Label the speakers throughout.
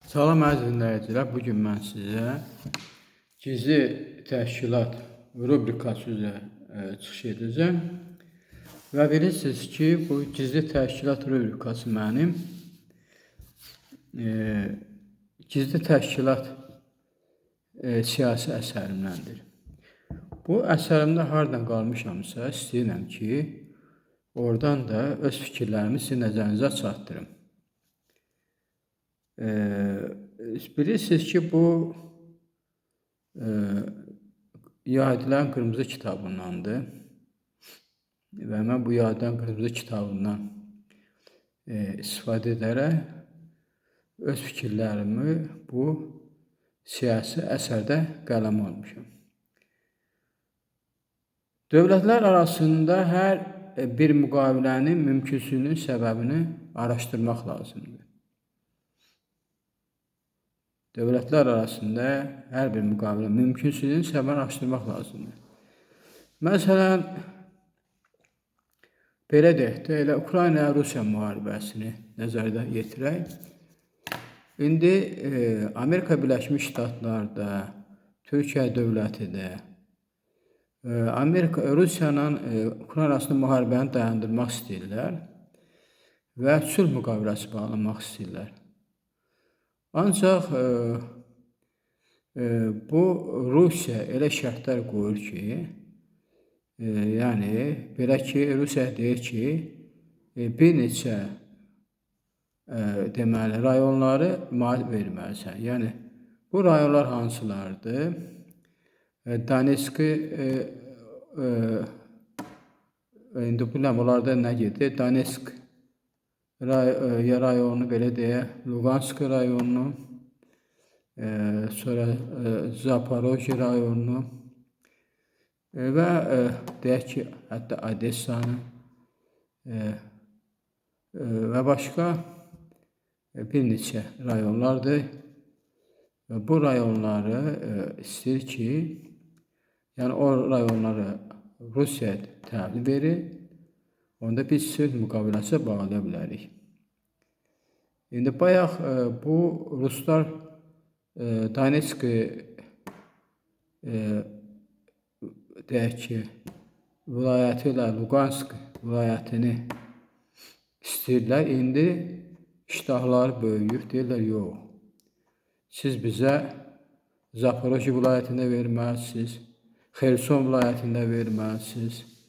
Speaker 1: Salam əziz dinləyicilər, bugün mən sizə gizli təşkilat rubrikası üzrə çıxış edəcəm. Və bilirsiniz ki, bu gizli təşkilat rubrikası mənim gizli təşkilat siyasi əsərimdəndir. Bu əsərimdə hardan qalmışamsa, istəyirəm ki, oradan da öz fikirlərimi sizin nəzərinizə çatdırım. Bilirsiniz ki, bu Yahudilərin Qırmızı kitabındandır və mən bu Yahudilərin Qırmızı kitabından istifadə edərək öz fikirlərimi bu siyasi əsərdə qələm almışam. Dövlətlər arasında hər bir müqavilənin mümkünsüzlüyünün səbəbini araşdırmaq lazımdır. Dövlətlər arasında hər bir müqavilə mümkünsüzlüyünün səbəbini araşdırmaq lazımdır. Məsələn, belə deyək də, elə Ukrayna-Rusiya müharibəsini nəzərdə yetirək. İndi Amerika Birləşmiş Ştatları, Türkiyə dövləti də Rusiya ilə Ukrayna arasında müharibəni dayandırmaq istəyirlər və sülh müqaviləsi bağlamaq istəyirlər. Ancaq bu Rusiya elə şərtlər qoyur ki, yəni belə ki, Rusiya deyir ki, bir neçə deməli rayonları müharibə verməlisən. Yəni bu rayonlar hansılardır? Donetsk indi bilmirəm onlarda nə gedir? Donetsk rayonu, belə deyək, Lugansk rayonunu, sonra Zaporojye rayonunu və deyək ki, hətta Odessanı və başqa bir neçə rayonlardır. Bu rayonları istəyir ki, yəni o rayonları Rusiya təhvil verir. Onda biz sülh müqaviləsi bağlaya bilərik. İndi bayaq bu Ruslar Donetsk deyək ki, vilayəti ilə Lugansk vilayətini istəyirlər. İndi iştahları böyüyüb, deyirlər, yox. Siz bizə Zaporojye vilayətində verməlisiniz, Xerson vilayətində verməlisiniz,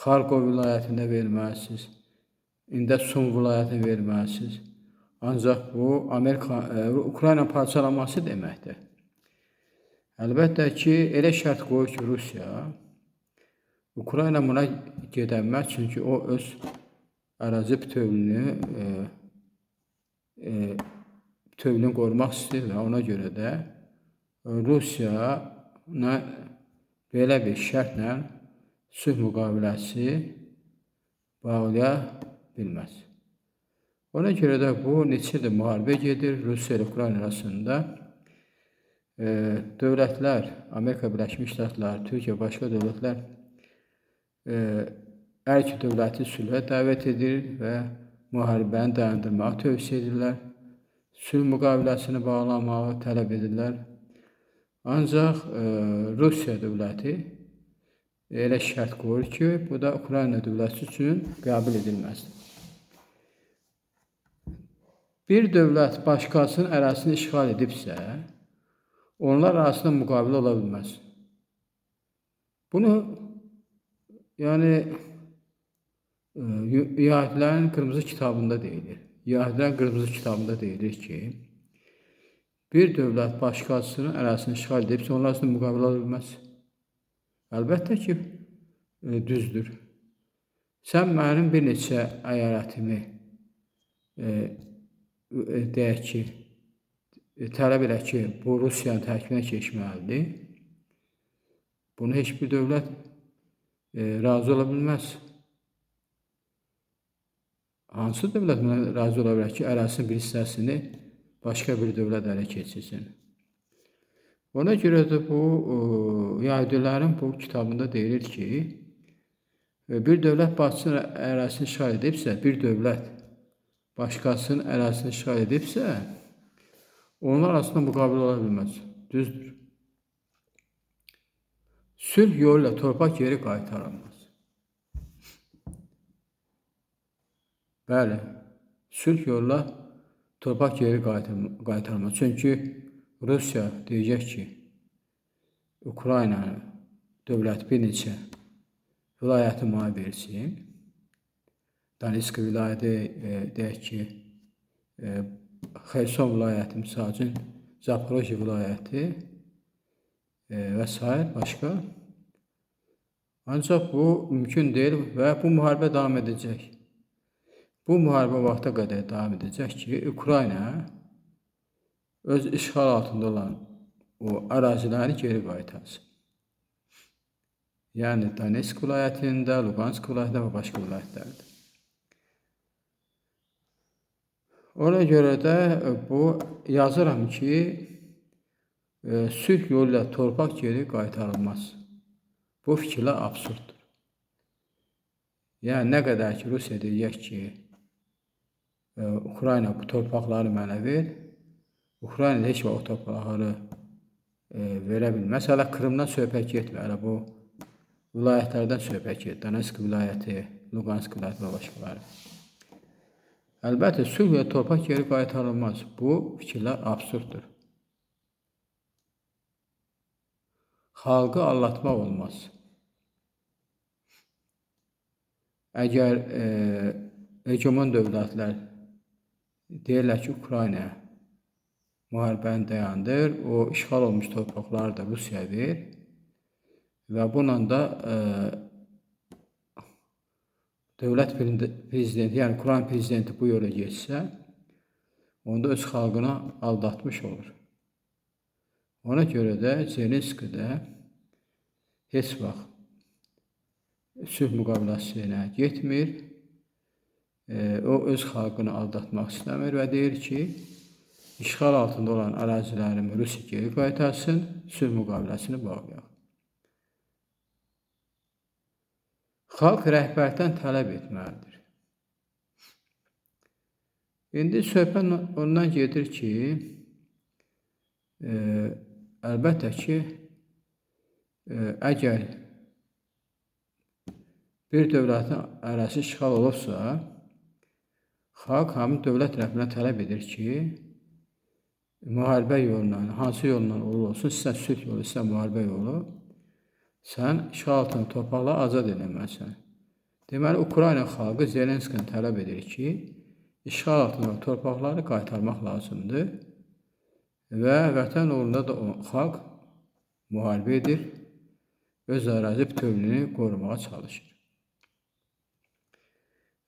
Speaker 1: Xarkov vilayətində verməlisiniz, indi Sum vilayətində verməlisiniz. Ancaq bu Ukrayna parçalanması deməkdir. Əlbəttə ki, elə şərt qoyur ki, Rusiya, Ukrayna buna gedəməz, çünki o öz ərazi bütövlüyünü qorumaq istəyir və ona görə də Rusiya belə bir şərtlə sülh müqaviləsi bağlaya bilməz. Ona görə də bu neçə ildir müharibə gedir Rusiya ilə Ukrayna arasında. Dövlətlər, Amerika Birləşmiş Ştatları, Türkiyə, başqa dövlətlər hər iki dövləti sülhə dəvət edir və müharibəni dayandırmağı tövsiyə edirlər. Sülh müqaviləsini bağlamağı tələb edirlər. Ancaq Rusiya dövləti elə şərt qoyur ki, bu da Ukrayna dövləti üçün qəbul edilməzdir. Bir dövlət başqasının ərazisini işğal edibsə, onlar arasında müqavilə ola bilməz. Bunu, yəni, Yahudilərin Qırmızı kitabında deyilir. Yahudilərin Qırmızı kitabında deyilir ki, bir dövlət başqasının ərazisini işğal edibsə, onlar arasında müqavilə ola bilməz. Əlbəttə ki, düzdür. Sən mənim bir neçə əyalətimi deyək ki, tələb elə ki, bu Rusiyanın tərkibinə keçməlidir. Bunu heç bir dövlət razı ola bilməz. Hansı dövlət buna razı ola bilər ki, ərazisinin bir hissəsini başqa bir dövlət ələ keçirsin? Ona görə də bu Yahudilərin bu kitabında deyilir ki, bir dövlət başqasının ərazisini işğal edibsə, bir dövlət başqasının ərazisini işğal edibsə, Onlar arasında müqavilə ola bilməz. Düzdür. Sülh yolu ilə torpaq geri qaytarılmaz. Bəli, sülh yolla torpaq geri qaytarılmaz. Çünki Rusiya deyəcək ki, Ukrayna dövlət bir neçə vilayəti mənə versin. Donetsk vilayəti, deyək ki, Xerson vilayəti, misal üçün, Zaporojye vilayəti və s. başqa. Ancaq bu mümkün deyil və bu müharibə davam edəcək. Bu müharibə vaxta qədər davam edəcək ki, Ukrayna öz işğal altında olan o əraziləri geri qaytarsın. Yəni Donetsk vilayətində, Lugansk vilayətində və başqa vilayətlərdə. Ona görə də bu yazıram ki, sülh yolu ilə torpaq geri qaytarılmaz. Bu fikirlər absurddur. Yəni nə qədər ki, Rusiya deyəcək ki, Ukrayna bu torpaqları mənə ver, Ukrayna heç vaxt o torpaqları verə bilməz. Hələ Krımdan söhbət getmir, hələ bu vilayətlərdən söhbət gedir. Donetsk vilayəti, Lugansk vilayəti və başqaları. Əlbəttə, sülh ilə torpaq geri qaytarılmaz. Bu fikirlər absurddur. Xalqı aldatmaq olmaz. Əgər hegemon dövlətlər deyirlər ki, Ukrayna müharibəni dayandır, o işğal olmuş torpaqları da Rusiya ver və bununla da dövlət prezidenti, yəni Ukrayna prezidenti bu yola geçsə, onda öz xalqına aldatmış olur. Ona görə də Zelenski də heç vaxt sülh müqaviləsinə getmir. O öz xalqını aldatmaq istəmir və deyir ki, işğal altında olan ərazilərimi Rusiya geri qaytarsın, sülh müqaviləsini bağlayaq. Xalq rəhbərdən tələb etməlidir. İndi söhbət ondan gedir ki, əlbəttə ki, əgər bir dövlətin ərazisi işğal olursa, xalq həmin dövlət tərəfindən tələb edir ki, müharibə yolundan, hansı yolundan olursa, istər sülh yolu, istər müharibə yolu, sən işğal altında torpaqları azad edilməlisən. Deməli, Ukrayna xalqı Zelenskini tələb edir ki, işğal altında torpaqları qaytarmaq lazımdır və vətən uğrunda da xalq müharibə edir, öz ərazi bütövlüyünü qorumağa çalışır.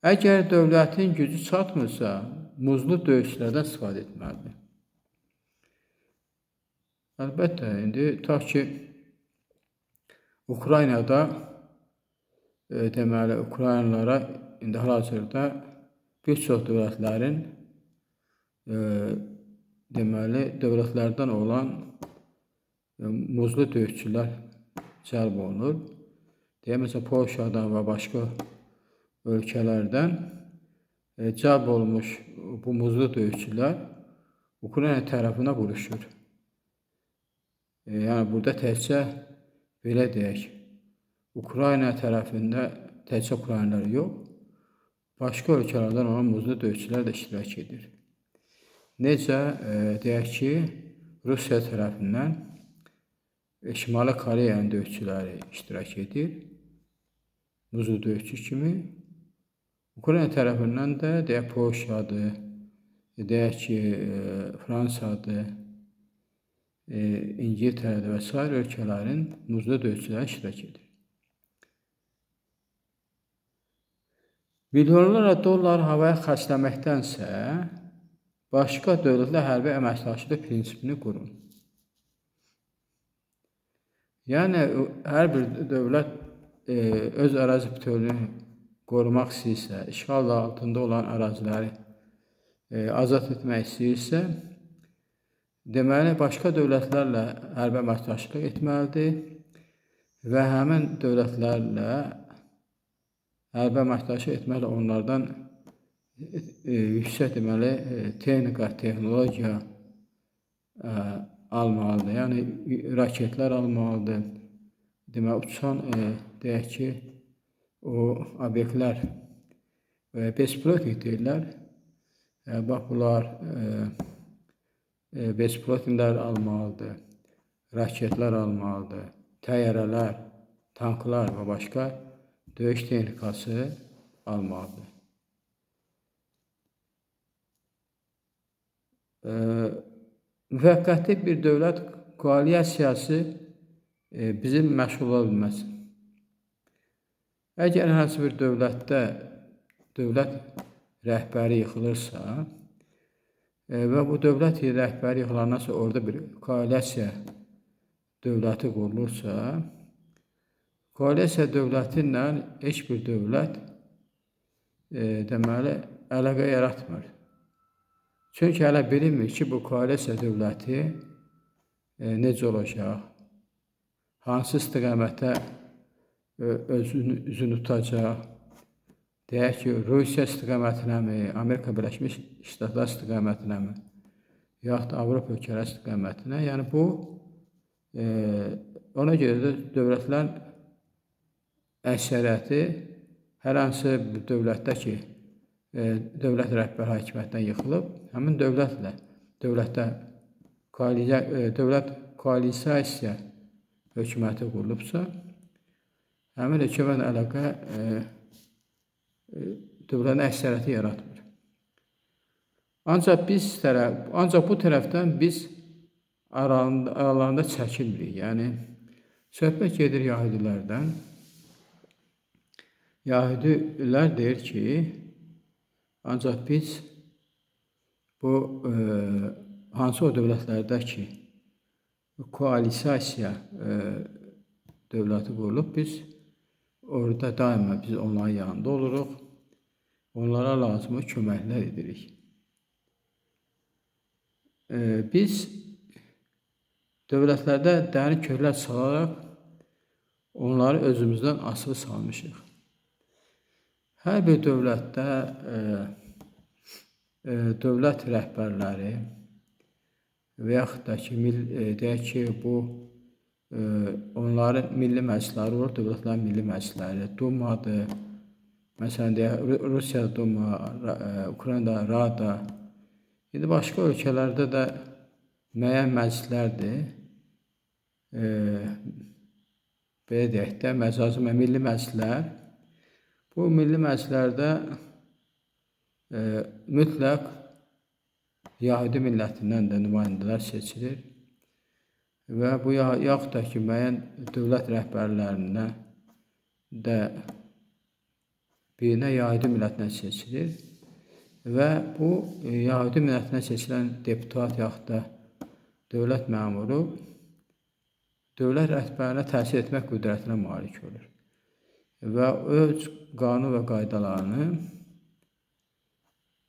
Speaker 1: Əgər dövlətin gücü çatmırsa, muzlu döyüşlərdən istifadə etməlidir. Əlbəttə, indi tutaq ki, Ukraynada deməli, Ukraynalara indi hal-hazırda bir çox dövlətlərin deməli, dövlətlərdən olan muzlu döyüşçülər cəlb olunur. Məsələn, Polşadan və başqa ölkələrdən cəlb olmuş bu muzlu döyüşçülər Ukrayna tərəfinə vuruşur. Yəni, burada təkcə belə deyək, Ukrayna tərəfində təkcə Ukraynalar yox, başqa ölkələrdən olan muzlu döyüşçülər də iştirak edir. Necə, deyək ki, Rusiya tərəfindən Şimali Koreyanın döyüşçüləri iştirak edir, muzlu döyüşçü kimi. Ukrayna tərəfindən də, deyək, Polşadır, deyək ki, Fransadır, İngiltərədə və s. ölkələrin muzlu döyüşçüləri iştirak edir. Milyonlarla dollar havaya xərcləməkdənsə, başqa dövlətlə hərbi əməkdaşlıq prinsipini qurun. Yəni, hər bir dövlət öz ərazi bütövlüyünü qorumaq istəyirsə, işğal altında olan əraziləri azad etmək istəyirsə, deməli, başqa dövlətlərlə hərbi əməkdaşlıq etməlidir və həmin dövlətlərlə hərbi əməkdaşlıq etməklə onlardan yüksək deməli, texnika, texnologiya almalıdır. Yəni raketlər almalıdır. Demək, uçan deyək ki, o obyektlər bespilotnik deyirlər. Bax, bunlar bespilotniklər almalıdır, raketlər almalıdır, təyyarələr, tanklar və başqa döyüş texnikası almalıdır. Müvəqqəti bir dövlət koalisiyası bizim məşğul ola bilməz. Əgər hər hansı bir dövlətdə dövlət rəhbəri yıxılırsa və bu dövlət rəhbəri yıxılandan sonra orada bir koalisiya dövləti qurulursa, koalisiya dövləti ilə heç bir dövlət deməli əlaqə yaratmır. Çünki hələ bilinmir ki, bu koalisiya dövləti necə olacaq, hansı istiqamətə üzünü tutacaq. Deyək ki, Rusiya istiqamətinəmi, Amerika Birləşmiş Ştatlar istiqamətinəmi, yaxud da Avropa ölkələri istiqamətinə. Yəni bu, ona görə də dövlətlərin əksəriyyəti hər hansı bir dövlətdə ki, dövlət rəhbəri hakimiyyətdən yıxılıb, həmin dövlət koalisiyasiya hökuməti qurulubsa, həmin hökumətlə əlaqə dövlətin əksəriyyəti yaratmır. Ancaq bu tərəfdən biz aralarında çəkilmirik. Yəni söhbət gedir yəhudilərdən. Yəhudilər deyir ki, ancaq biz bu hansı o dövlətlərdə ki, koalisiyasiya dövləti qurulub, biz orada daima biz onların yanında oluruq, onlara lazımı köməklər edirik. Biz dövlətlərdə dərin köklər salaraq onları özümüzdən asılı salmışıq. Hər bir dövlətdə dövlət rəhbərləri və yaxud da ki, deyək ki, bu onların milli məclisləri olur, dövlətlərin milli məclisləri, Dumadır, məsələn deyək, Rusiyada Duma, Ukraynada Rada, indi başqa ölkələrdə də müəyyən məclislərdir, belə deyək də, məcazi milli məclislər. Bu milli məclislərdə mütləq Yəhudi millətindən də nümayəndələr seçilir və bu yaxud da ki, müəyyən dövlət rəhbərlərindən də birinə Yəhudi millətindən seçilir və bu Yəhudi millətindən seçilən deputat yaxud da dövlət məmuru dövlət rəhbərinə təsir etmək qüdrətinə malik olur və öz qanun və qaydalarını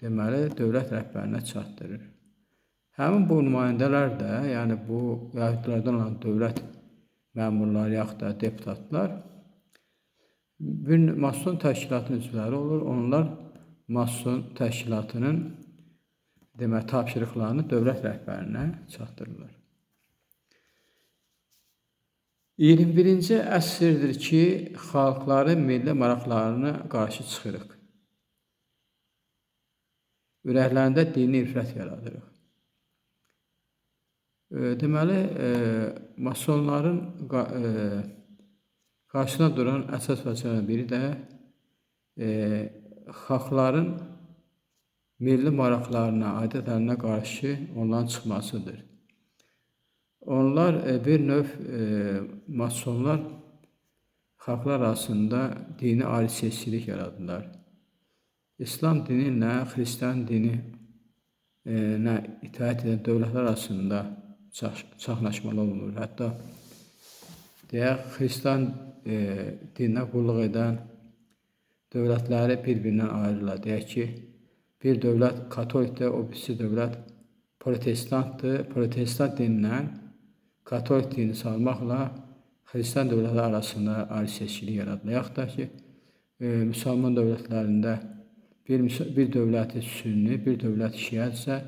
Speaker 1: deməli, dövlət rəhbərinə çatdırır. Həmin bu nümayəndələr də, yəni bu yəhudlərdən olan dövlət məmurları yaxud da deputatlar bir mason təşkilatının üzvləri olur. Onlar mason təşkilatının demək, tapşırıqlarını dövlət rəhbərinə çatdırırlar. 21-ci əsrdir ki, xalqların milli maraqlarına qarşı çıxırıq. Ürəklərində dini nifrət yaradırıq. Deməli, masonların qarşısına duran əsas vəzifələrdən biri də xalqların milli maraqlarına, adətlərinə qarşı onların çıxmasıdır. Onlar bir növ masonlar xalqlar arasında dini ayrı-seçkilik yaradırlar. İslam dini ilə xristian dini itaət edən dövlətlər arasında çaxnaşmalar olur. Hətta deyək, xristian dininə qulluq edən dövlətləri bir-birindən ayırırlar. Deyək ki, bir dövlət katolikdir, o birisi dövlət protestantdır. Protestant dinindən katolik dini salmaqla xristian dövlətlər arasında ayrı-seçkilik yaradılır. Yaxud da ki, müsəlman dövlətlərində bir dövləti sünni, bir dövlət şiədirsə,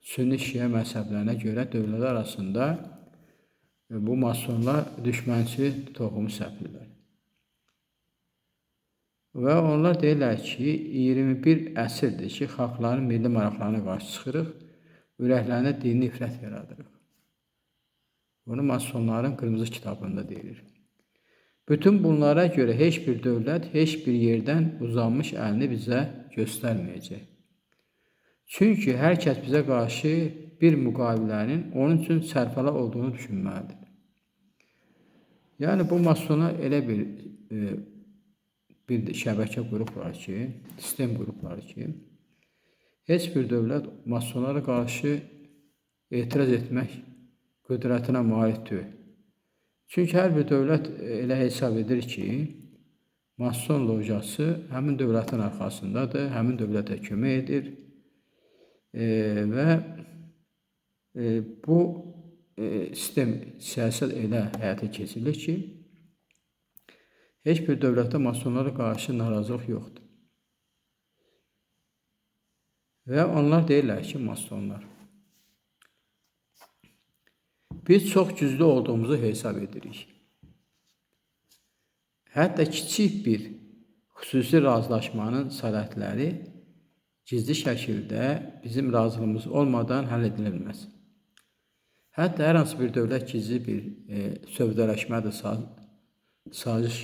Speaker 1: Sünni Şiə məzhəblərinə görə dövlətlər arasında bu masonlar düşmənçilik toxumu səpirlər. Və onlar deyirlər ki, 21 əsrdir ki, xalqların milli maraqlarına qarşı çıxırıq, ürəklərində dini nifrət yaradırıq. Bunu masonların qırmızı kitabında deyilir. Bütün bunlara görə heç bir dövlət, heç bir yerdən uzanmış əlini bizə göstərməyəcək. Çünki hər kəs bizə qarşı bir müqavilənin onun üçün sərfəla olduğunu düşünməlidir. Yəni, bu masonlar elə bir şəbəkə qurublar ki, sistem qurublar ki, heç bir dövlət masonlara qarşı etiraz etmək qüdrətinə malik deyil. Çünki hər bir dövlət elə hesab edir ki, mason lojası həmin dövlətin arxasındadır, həmin dövlətə kömək edir və bu sistem, siyasət elə həyata keçirilir ki, heç bir dövlətdə masonlara qarşı narazılıq yoxdur. Və onlar deyirlər ki, masonlar, biz çox güclü olduğumuzu hesab edirik. Hətta kiçik bir xüsusi razılaşmanın sərhədləri gizli şəkildə bizim razılığımız olmadan həll edilməz. Hətta hər hansı bir dövlət gizli bir sövdələşmədir, saziş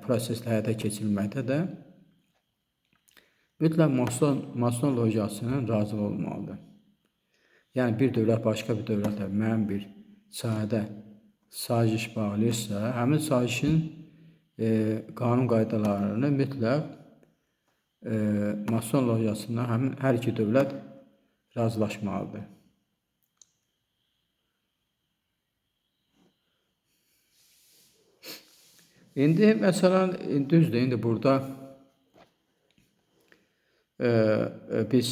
Speaker 1: proseslə həyata keçirilməkdə də mütləq mason lojasının razılığı olmalıdır. Yəni, bir dövlət başqa bir dövlətlə müəyyən bir sahədə saziş bağlayırsa, həmin sazişin qanun qaydalarını mütləq mason lojasından hər iki dövlət razılaşmalıdır. İndi məsələn, düzdür, indi burada biz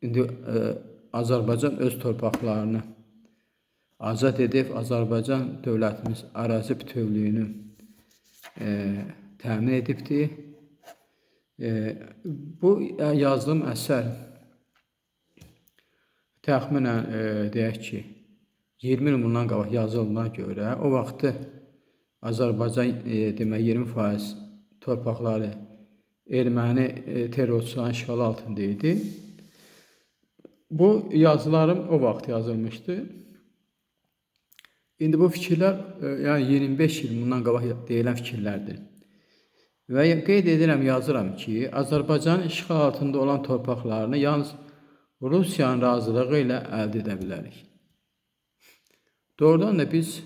Speaker 1: indi Azərbaycan öz torpaqlarını azad edib, Azərbaycan dövlətimiz ərazi bütövlüyünü təmin edibdir. Bu yazdığım əsər təxminən deyək ki, 20 il bundan qabaq yazıldığına görə, o vaxtı Azərbaycan demək 20% torpaqları erməni terrorçuların işğalı altında idi. Bu yazılarım o vaxt yazılmışdı. İndi bu fikirlər, yəni 25 il bundan qabaq deyilən fikirlərdir. Və qeyd edirəm, yazıram ki, Azərbaycanın işğal altında olan torpaqlarını yalnız Rusiyanın razılığı ilə əldə edə bilərik. Doğrudan da biz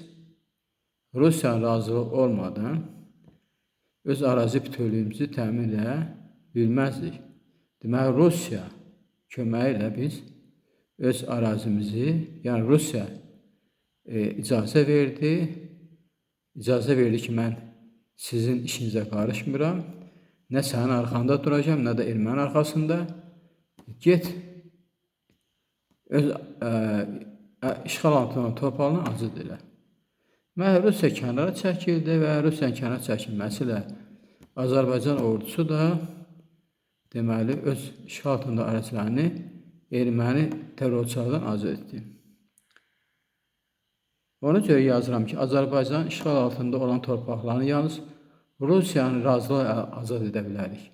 Speaker 1: Rusiyanın razılığı olmadan öz ərazi bütövlüyümüzü təmin edə bilməzdik. Deməli, Rusiya köməyi ilə biz öz ərazimizi, yəni Rusiya icazə verdi ki, mən sizin işinizə qarışmıram, nə sənin arxanda duracağım, nə də erməni arxasında, get öz işğal altında torpağını azad elə. Rusiya kənara çəkildi və Rusiyanın kənara çəkilməsi ilə Azərbaycan ordusu da deməli öz işğal altında ərazilərini erməni terrorçulardan azad etdi. Ona görə yazıram ki, Azərbaycan işğal altında olan torpaqlarını yalnız Rusiyanın razılığı ilə azad edə bilərik.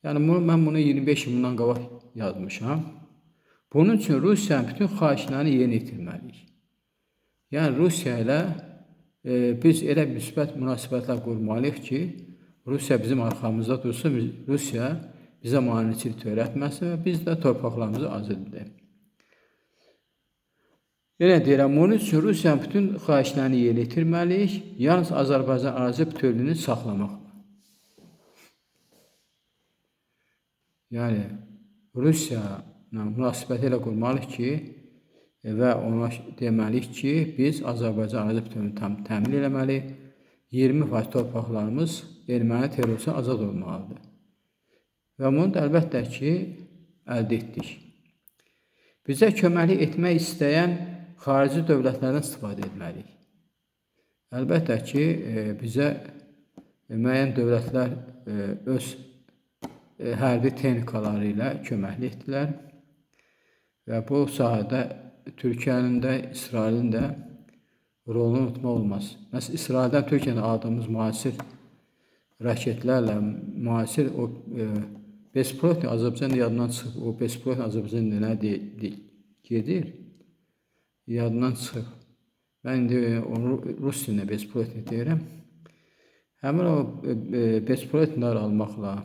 Speaker 1: Yəni, mən bunu 25 il bundan qabaq yazmışam. Bunun üçün Rusiyanın bütün xahişlərini yerinə yetirməliyik. Yəni, Rusiya ilə biz elə müsbət münasibətlər qurmalıyıq ki, Rusiya bizim arxamızda dursun, Rusiya bizə maneçilik törətməsin və biz də torpaqlarımızı azad edək. Yenə deyirəm, bunun üçün Rusiyanın bütün xahişlərini yerinə yetirməliyik, yalnız Azərbaycan ərazi bütövlüyünü saxlamaq. Yəni, Rusiya münasibəti ilə qurmalıyıq ki, və ona deməliyik ki, biz Azərbaycan ərazi bütövlüyünü təmin eləməliyik, 20% torpaqlarımız erməni terrorçulardan azad olmalıdır. Və bunu da əlbəttə ki, əldə etdik. Bizə köməklik etmək istəyən xarici dövlətlərdən istifadə etməliyik. Əlbəttə ki, bizə müəyyən dövlətlər öz hərbi texnikaları ilə köməklik etdilər və bu sahədə Türkiyənin də, İsrailin də rolunu unutmaq olmaz. Məsələn, İsraildən Türkiyədən aldığımız müasir raketlərlə, müasir o bespilotnik Azərbaycan yadından çıxıb, o bespilotnik Azərbaycan nə gedir, yadından çıxıb. Mən indi onu rus dilində bespilotnik deyirəm. Həmin o bespilotniklər almaqla,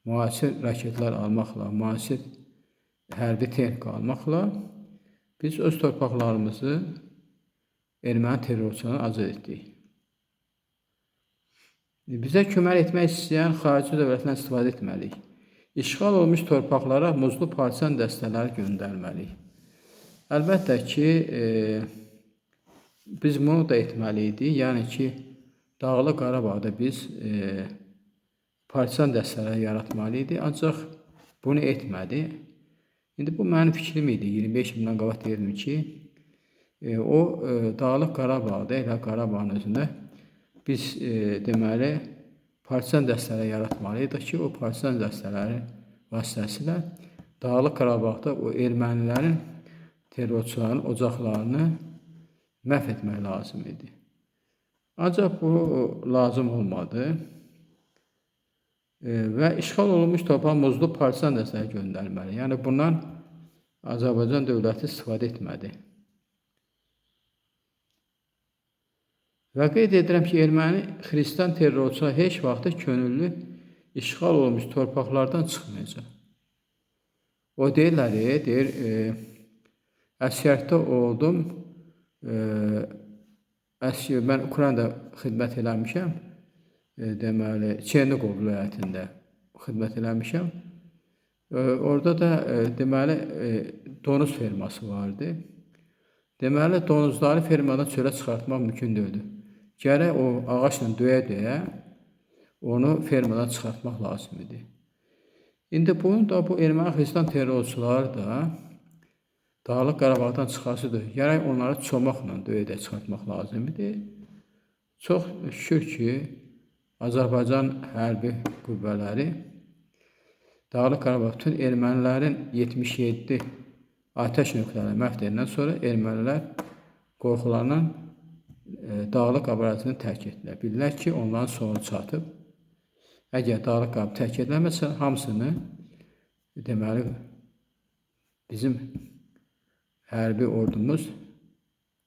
Speaker 1: müasir raketlər almaqla, müasir hərbi texnika almaqla biz öz torpaqlarımızı erməni terrorçularından azad etdik. Bizə kömək etmək istəyən xarici dövlətlərdən istifadə etməliyik. İşğal olmuş torpaqlara muzlu partisan dəstələri göndərməliyik. Əlbəttə ki, biz bunu da etməliydik. Yəni ki, Dağlıq Qarabağda biz partisan dəstələri yaratmalıydı, ancaq bunu etmədi. İndi bu mənim fikrim idi. 25 ildən qabaq deyirdim ki, o Dağlıq Qarabağda, elə Qarabağın özündə biz deməli partisan dəstələri yaratmalıyıq ki, o partisan dəstələri vasitəsilə Dağlıq Qarabağda o ermənilərin, terrorçuların ocaqlarını məhv etmək lazım idi. Ancaq bu lazım olmadı və işğal olunmuş torpağa muzlu partisan dəstələri göndərməli. Yəni bundan Azərbaycan dövləti istifadə etmədi. Və qeyd edirəm ki, erməni xristian terrorçular heç vaxt könüllü işğal olunmuş torpaqlardan çıxmayacaq. O deyirlər, əsgərlikdə oldum, mən Ukraynada xidmət eləmişəm, deməli, Çerniqov vilayətində xidmət eləmişəm. Orada da deməli donuz ferması vardı. Deməli donuzları fermadan çölə çıxartmaq mümkün deyildi. Gərək o ağaçla döyə-döyə onu fermadan çıxartmaq lazım idi. İndi bunu da bu erməni xristian terrorçuları da Dağlıq Qarabağdan çıxasıdır. Gərək onları çomaqla döyə-döyə çıxartmaq lazım idi. Çox şükür ki, Azərbaycan hərbi qüvvələri Dağlıq Qarabağ bütün ermənilərin 77 atəş nöqtələrini məhv edəndən sonra ermənilər qorxularla Dağlıq Qarabağını tərk etdilər. Bildilər ki, onların sonu çatıb. Əgər Dağlıq Qarabağ tərk ediləməsə, hamısını deməli bizim hərbi ordumuz,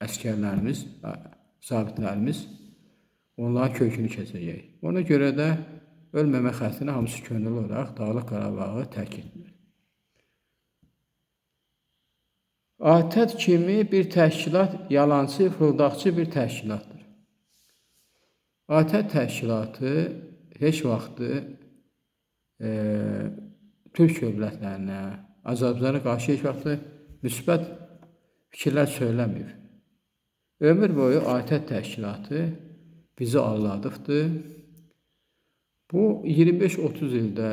Speaker 1: əskərlərimiz, zabitlərimiz onların kökünü keçəcək. Ona görə də ölməmək xətrinə hamısı könüllü olaraq Dağlıq Qarabağı tərk etdiler. ATƏT kimi bir təşkilat yalancı, fırıldaqçı bir təşkilatdır. ATƏT təşkilatı heç vaxtı Türk dövlətlərinə, Azərbaycana qarşı heç vaxtı müsbət fikirlər söyləmir. Ömür boyu ATƏT təşkilatı bizi aldadıbdır. Bu 25-30 ildə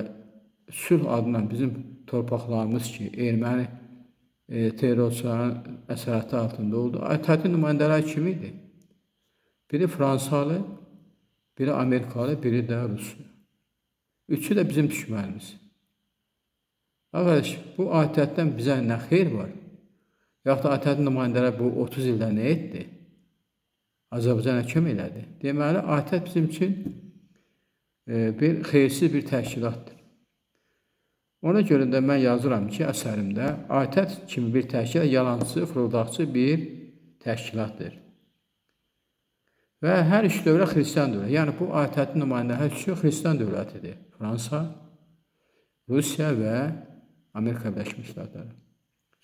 Speaker 1: sülh adına bizim torpaqlarımız ki, erməni terrorçuların əsarəti altında oldu. ATƏT-in nümayəndələri kim idi? Biri Fransalı, biri Amerikalı, biri də Ruslu. Üçü də bizim düşmənimiz. Arkadaş, bu ATƏT-dən bizə nə xeyir var? Yaxud da ATƏT-in nümayəndələri bu 30 ildə nə etdi? Azərbaycana kömək elədi. Deməli, ATƏT bizim üçün bir xeyirsiz bir təşkilatdır. Ona görə də mən yazıram ki, əsərimdə ATƏT kimi bir təşkilat yalancı, fırıldaqçı bir təşkilatdır. Və hər üç dövlət xristian dövlət. Yəni bu ATƏT-in nümayəndələri üçü xristian dövlətidir. Fransa, Rusiya və Amerika Birləşmiş Ştatları.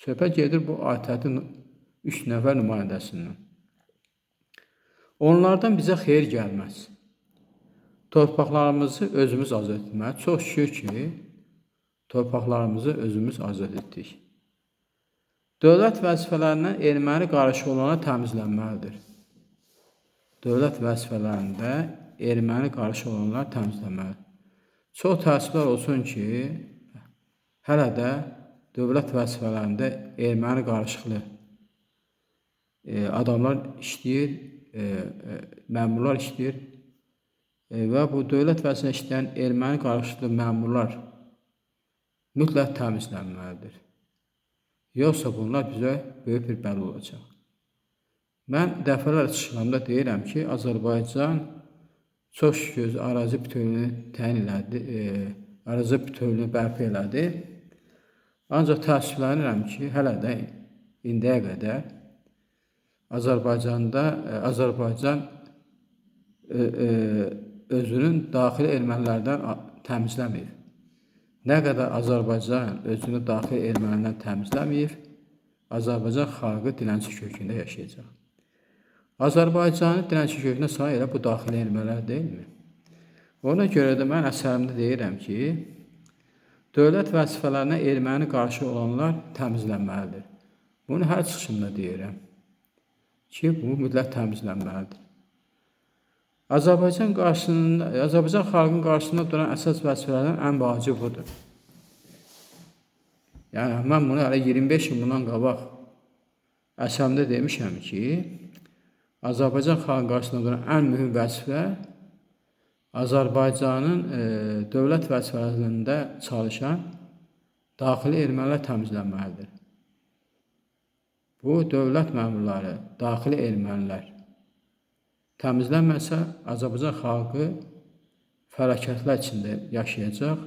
Speaker 1: Söhbət gedir bu ATƏT-in 3 nəfər nümayəndəsindən. Onlardan bizə xeyir gəlməz. Torpaqlarımızı özümüz azad etməli. Çox şükür ki, torpaqlarımızı özümüz azad etdik. Dövlət vəzifələrindən erməni qarşı olana təmizlənməlidir. Dövlət vəzifələrində erməni qarşı olanlar təmizlənməlidir. Çox təəssüflər olsun ki, hələ də dövlət vəzifələrində erməni qarşılıqlı adamlar işləyir, məmurlar işləyir və bu dövlət vəzifəsində işləyən erməni qarşılıqlı məmurlar mütləq təmizlənməlidir. Yoxsa bunlar bizə böyük bir bəla olacaq. Mən dəfələrlə çıxışlarımda deyirəm ki, Azərbaycan çox şükür ərazi bütövlüyünü təyin elədi, ərazi bütövlüyünü bərpa elədi. Ancaq təəssüflənirəm ki, hələ də indiyə qədər Azərbaycan özünün daxili ermənilərdən təmizləməyib. Nə qədər Azərbaycan özünü daxili ermənilərdən təmizləməyib, Azərbaycan xalqı dilənçi kökündə yaşayacaq. Azərbaycanı dilənçi kökünə salan elə bu daxili ermənilər deyilmi? Ona görə də mən əsərimdə deyirəm ki, dövlət vəzifələrinə erməni qarşı olanlar təmizlənməlidir. Bunu hər çıxışımda deyirəm ki, bu mütləq təmizlənməlidir. Azərbaycan xalqının qarşısında duran əsas vəzifələrdən ən vacib budur. Yəni, mən bunu hələ 25 il bundan qabaq əsərimdə demişəm ki, Azərbaycan xalqının qarşısında duran ən mühüm vəzifə Azərbaycanın dövlət vəzifələrində çalışan daxili ermənilər təmizlənməlidir. Bu, dövlət məmurları, daxili ermənilər təmizlənməsə, Azərbaycan xalqı fəlakətlər içində yaşayacaq,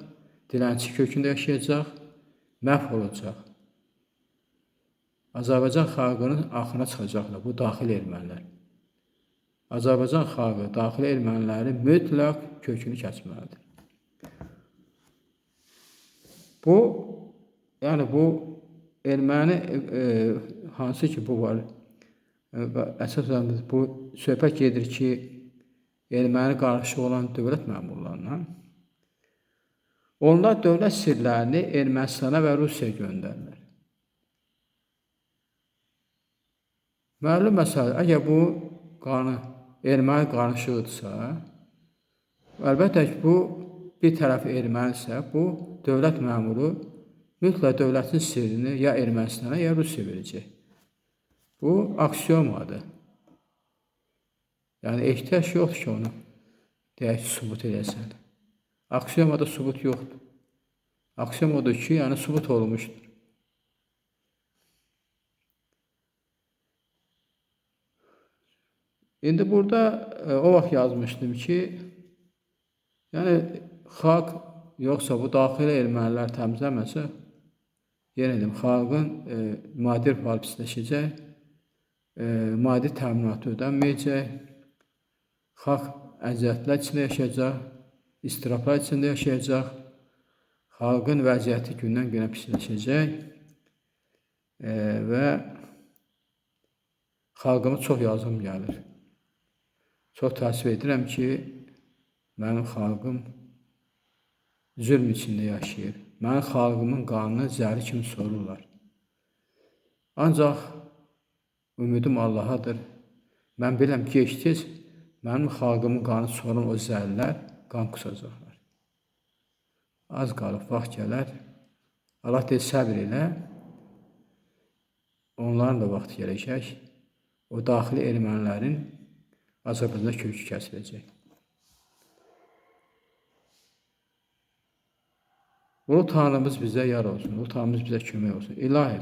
Speaker 1: dilənçi kökündə yaşayacaq, məhv olacaq. Azərbaycan xalqının axına çıxacaqlar bu daxili ermənilər. Azərbaycan xalqı daxili ermənilərin mütləq kökünü kəsməlidir. Bu erməni hansı ki bu var, əsasən bu söhbət gedir ki, erməni qarşı olan dövlət məmurlarından. Onlar dövlət sirlərini Ermənistana və Rusiyaya göndərirlər. Məlum məsələ, əgər bu erməni qarışıqdırsa, əlbəttə ki, bu bir tərəf ermənisə, bu dövlət məmuru mütləq dövlətin sirrini ya Ermənistana, ya Rusiyaya verəcək. Bu, aksiomadır. Yəni, ehtiyac yoxdur ki, onu deyək, sübut edəsən. Aksiyomada sübut yoxdur. Aksiyom odur ki, yəni sübut olmuşdur. İndi burada o vaxt yazmışdım ki, yəni xalq yoxsa bu daxili ermənilər təmizləməsə, yenə deyim, xalqın maddi fəal pisləşəcək, maddi təminatı ödənməyəcək, xalq əziyyətlər içində yaşayacaq, istiraflar içində yaşayacaq, xalqın vəziyyəti gündən günə pisləşəcək və xalqıma çox yazığım gəlir. Çox təəssüf edirəm ki, mənim xalqım zülm içində yaşayır. Mənim xalqımın qanını zəhri kimi sorurlar. Ancaq ümidim Allahadır. Mən biləm ki, gec-tez mənim xalqımın qanı soran o zəhərlər qan qusacaqlar. Az qalıb, vaxt gələr. Allah deyir, səbr elə. Onların da vaxt gələcək. O daxili ermənilərin Azərbaycanda kökü kəsiləcək. Ulu Tanrımız bizə yar olsun, Ulu Tanrımız bizə kömək olsun. İlahi,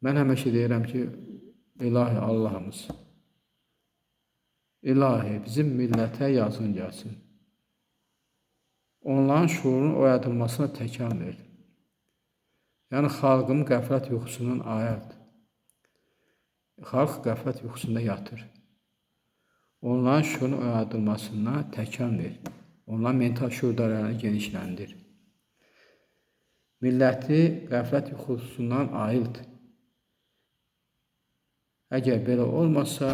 Speaker 1: mən həmişə deyirəm ki, İlahi Allahımız, İlahi bizim millətə yazın gəlsin. Onların şuurunun oyadılmasına təkan ver. Yəni, xalqım qəflət yuxusundan ayırdı. Xalq qəflət yuxusunda yatır. Onların şuurunun oyadılmasına təkan ver. Onların mental şuurlarını genişləndir. Milləti qəflət yuxusundan ayıldı. Əgər belə olmasa,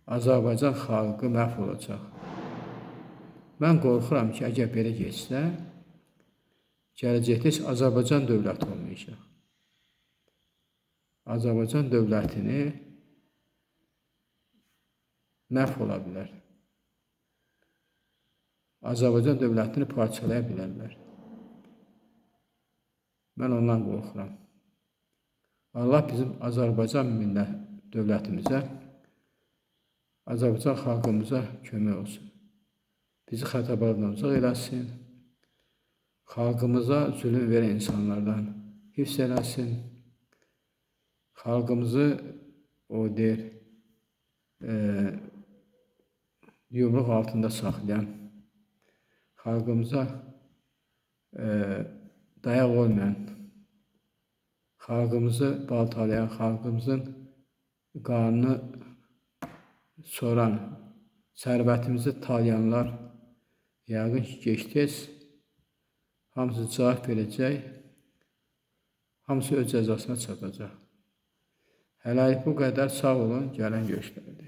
Speaker 1: Azərbaycan xalqı məhv olacaq. Mən qorxuram ki, əgər belə geçsə, gələcəkdə heç Azərbaycan dövləti olmayacaq. Azərbaycan dövlətini məhv ola bilər. Azərbaycan dövlətini parçalaya bilərlər. Mən ondan qorxuram. Allah bizim Azərbaycan dövlətimizə, Azərbaycan xalqımıza kömək olsun. Bizi xətalardan uzaq eləsin. xalqımıza zülm verən insanlardan hifz eləsin. Xalqımızı o deyir, yumruq altında saxlayan, xalqımıza dayaq olmayan, xalqımızı baltalayan, xalqımızın qanını soran, sərvətimizi talayanlar yəqin ki, gec-tez hamısı cavab verəcək, hamısı öz cəzasına çatacaq. Hələlik bu qədər, sağ olun, gələn görüşlərdə.